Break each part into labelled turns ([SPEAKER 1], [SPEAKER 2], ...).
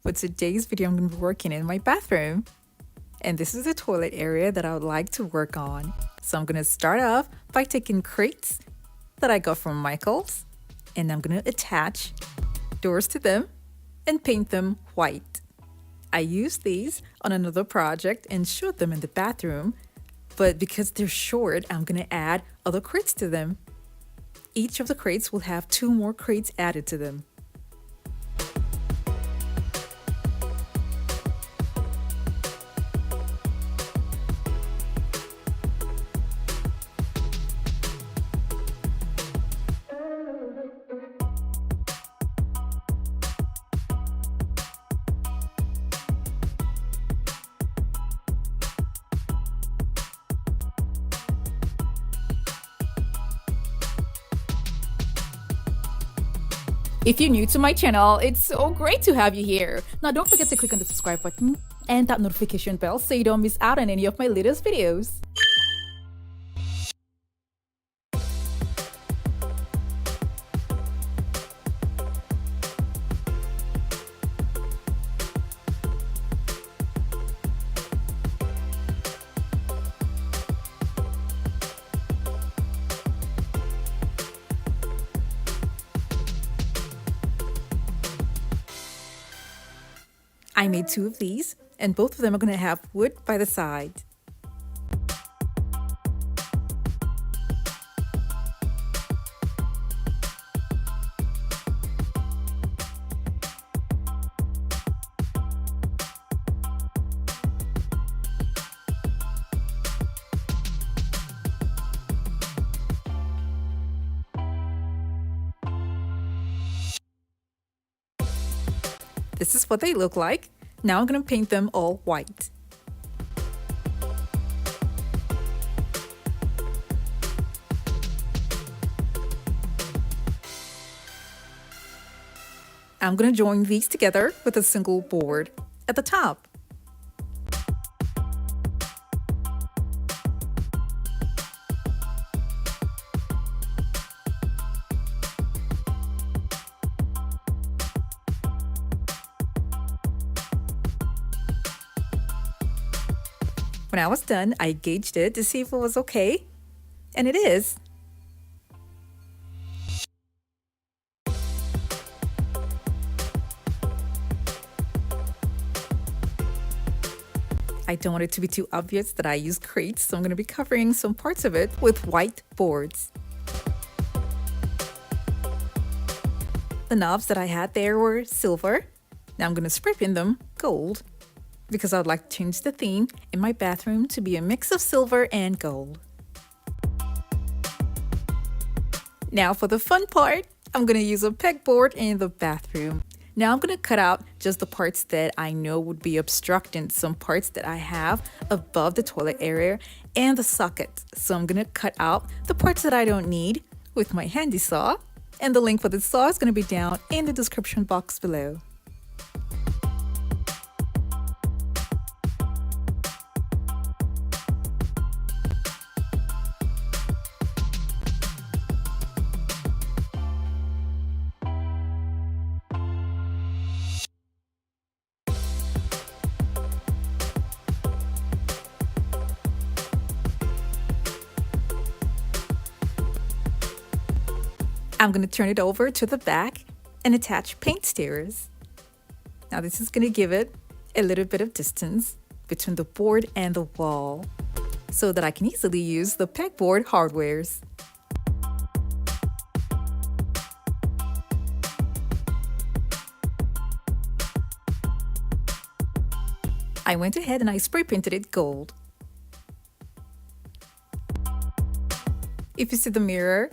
[SPEAKER 1] For today's video, I'm going to be working in my bathroom. And this is the toilet area that I would like to work on. So I'm going to start off by taking crates that I got from Michael's. And I'm going to attach doors to them and paint them white. I used these on another project and showed them in the bathroom. But because they're short, I'm going to add other crates to them. Each of the crates will have 2 more crates added to them. If you're new to my channel, it's so great to have you here. Now don't forget to click on the subscribe button and that notification bell so you don't miss out on any of my latest videos. I made 2 of these, and both of them are going to have wood by the side. This is what they look like. Now I'm going to paint them all white. I'm going to join these together with a single board at the top. When I was done, I gauged it to see if it was okay, and it is. I don't want it to be too obvious that I use crates, so I'm going to be covering some parts of it with white boards. The knobs that I had there were silver. Now I'm going to spray paint them gold, because I would like to change the theme in my bathroom to be a mix of silver and gold. Now for the fun part, I'm going to use a pegboard in the bathroom. Now I'm going to cut out just the parts that I know would be obstructing some parts that I have above the toilet area and the socket. So I'm going to cut out the parts that I don't need with my handy saw, and the link for the saw is going to be down in the description box below. I'm going to turn it over to the back and attach paint stairs. Now this is going to give it a little bit of distance between the board and the wall so that I can easily use the pegboard hardwares. I went ahead and I spray painted it gold. If you see the mirror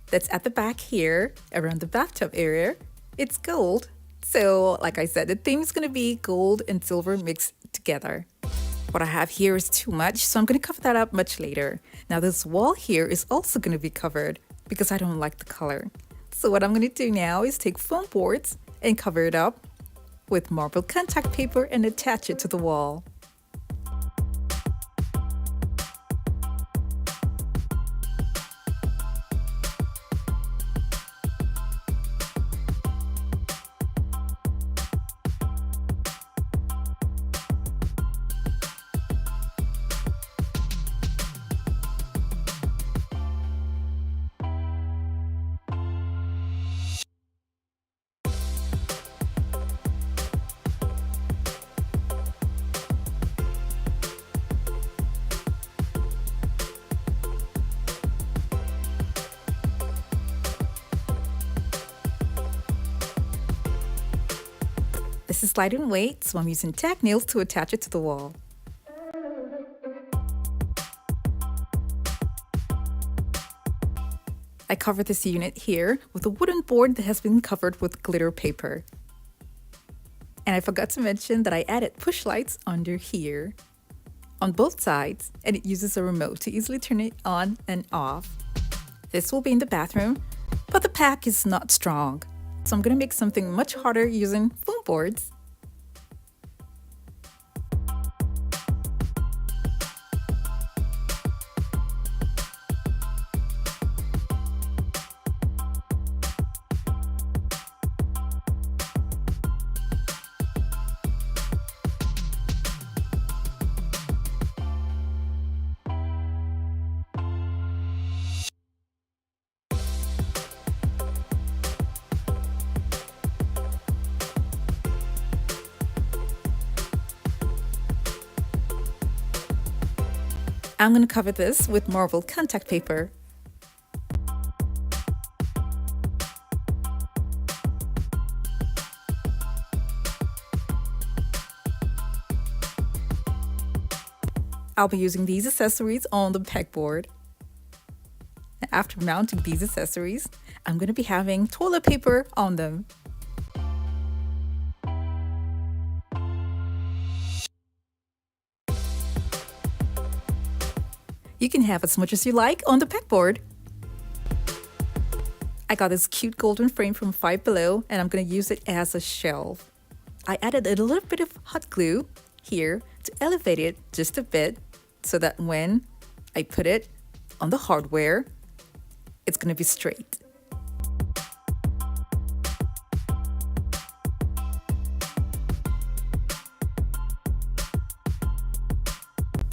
[SPEAKER 1] that's at the back here around the bathtub area, it's gold. So like I said, the theme is going to be gold and silver mixed together. What I have here is too much, so I'm going to cover that up much later. Now this wall here is also going to be covered because I don't like the color. So what I'm going to do now is take foam boards and cover it up with marble contact paper and attach it to the wall. This is light in weight, so I'm using tack nails to attach it to the wall. I covered this unit here with a wooden board that has been covered with glitter paper. And I forgot to mention that I added push lights under here on both sides, and it uses a remote to easily turn it on and off. This will be in the bathroom, but the pack is not strong, so I'm gonna make something much harder using foam boards. I'm going to cover this with marble contact paper. I'll be using these accessories on the pegboard. After mounting these accessories, I'm going to be having toilet paper on them. You can have as much as you like on the pegboard. I got this cute golden frame from Five Below, and I'm going to use it as a shelf. I added a little bit of hot glue here to elevate it just a bit so that when I put it on the hardware, it's going to be straight.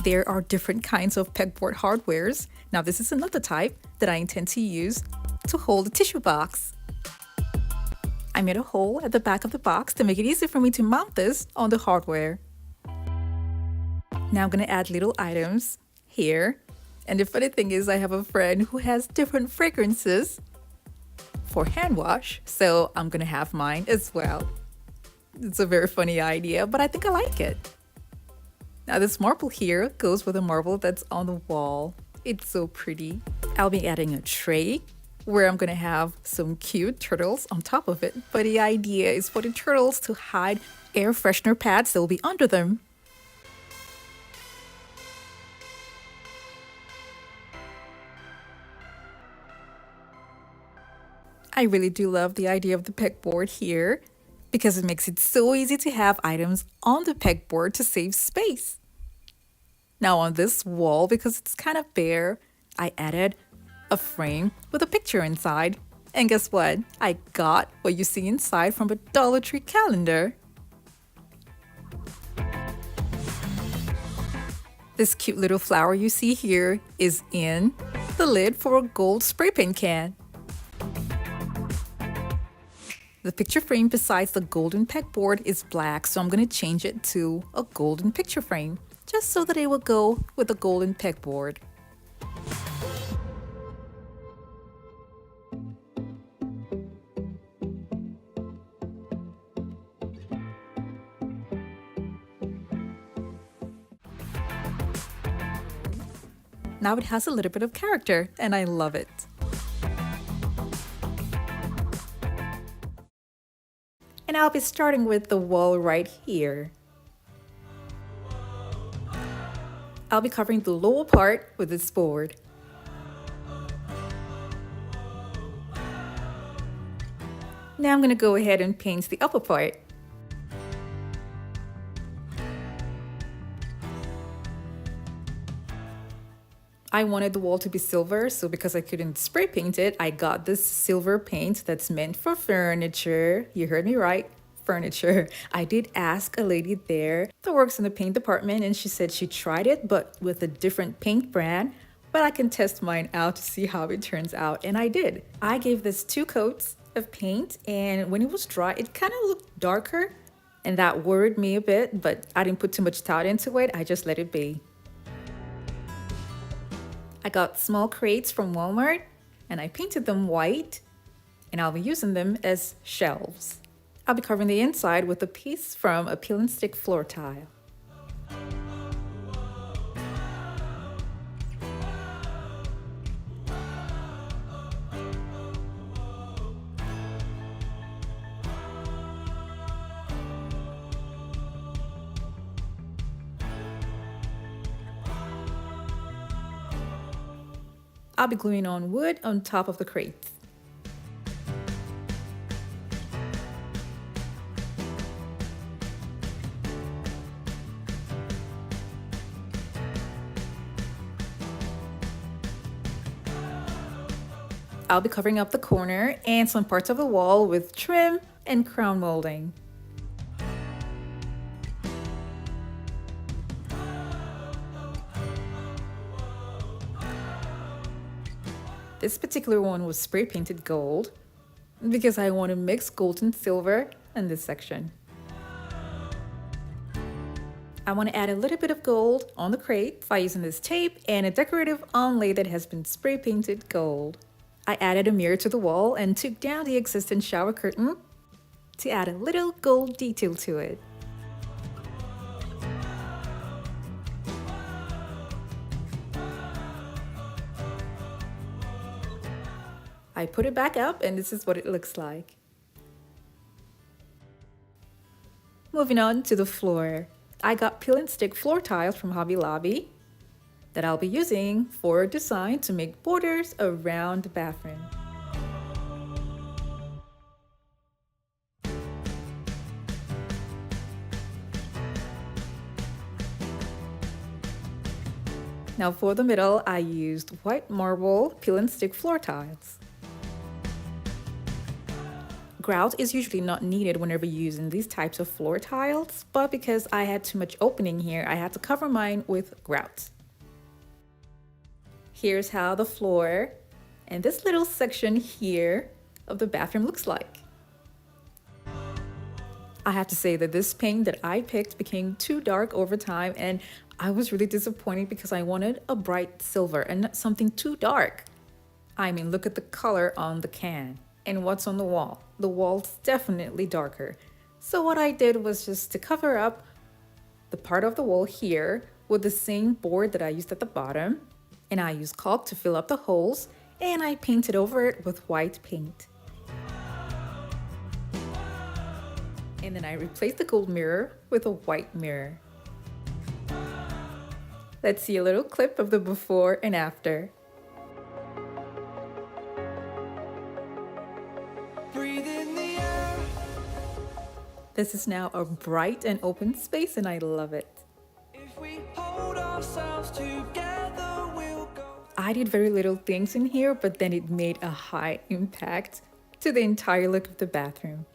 [SPEAKER 1] There are different kinds of pegboard hardwares. Now this is another type that I intend to use to hold a tissue box. I made a hole at the back of the box to make it easy for me to mount this on the hardware. Now I'm going to add little items here. And the funny thing is I have a friend who has different fragrances for hand wash, so I'm going to have mine as well. It's a very funny idea, but I think I like it. Now this marble here goes with the marble that's on the wall. It's so pretty. I'll be adding a tray where I'm gonna have some cute turtles on top of it. But the idea is for the turtles to hide air freshener pads that will be under them. I really do love the idea of the pegboard here because it makes it so easy to have items on the pegboard to save space. Now on this wall, because it's kind of bare, I added a frame with a picture inside. And guess what? I got what you see inside from a Dollar Tree calendar. This cute little flower you see here is in the lid for a gold spray paint can. The picture frame besides the golden pegboard is black, so I'm going to change it to a golden picture frame, just so that it will go with the golden pegboard. Now it has a little bit of character, and I love it. And I'll be starting with the wall right here. I'll be covering the lower part with this board. Now I'm going to go ahead and paint the upper part. I wanted the wall to be silver, so because I couldn't spray paint it, I got this silver paint that's meant for furniture. You heard me right, furniture. I did ask a lady there that works in the paint department, and she said she tried it, but with a different paint brand. But I can test mine out to see how it turns out, and I did. I gave this 2 coats of paint, and when it was dry, it kind of looked darker, and that worried me a bit, but I didn't put too much thought into it. I just let it be. I got small crates from Walmart and I painted them white, and I'll be using them as shelves. I'll be covering the inside with a piece from a peel and stick floor tile. I'll be gluing on wood on top of the crates. I'll be covering up the corner and some parts of the wall with trim and crown molding. This particular one was spray painted gold because I want to mix gold and silver in this section. I want to add a little bit of gold on the crate by using this tape and a decorative onlay that has been spray painted gold. I added a mirror to the wall and took down the existing shower curtain to add a little gold detail to it. I put it back up and this is what it looks like. Moving on to the floor. I got peel and stick floor tiles from Hobby Lobby that I'll be using for a design to make borders around the bathroom. Now for the middle, I used white marble peel and stick floor tiles. Grout is usually not needed whenever using these types of floor tiles, but because I had too much opening here, I had to cover mine with grout. Here's how the floor and this little section here of the bathroom looks like. I have to say that this paint that I picked became too dark over time, and I was really disappointed because I wanted a bright silver and not something too dark. I mean, look at the color on the can. And what's on the wall? The wall's definitely darker. So what I did was just to cover up the part of the wall here with the same board that I used at the bottom. And I used caulk to fill up the holes, and I painted over it with white paint. And then I replaced the gold mirror with a white mirror. Let's see a little clip of the before and after. This is now a bright and open space and I love it. If we hold ourselves together, we'll go. I did very little things in here, but then it made a high impact to the entire look of the bathroom.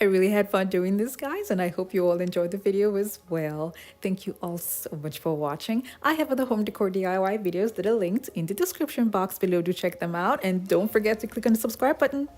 [SPEAKER 1] I really had fun doing this, guys, and I hope you all enjoyed the video as well. Thank you all so much for watching. I have other home decor DIY videos that are linked in the description box below. Do check them out, and don't forget to click on the subscribe button.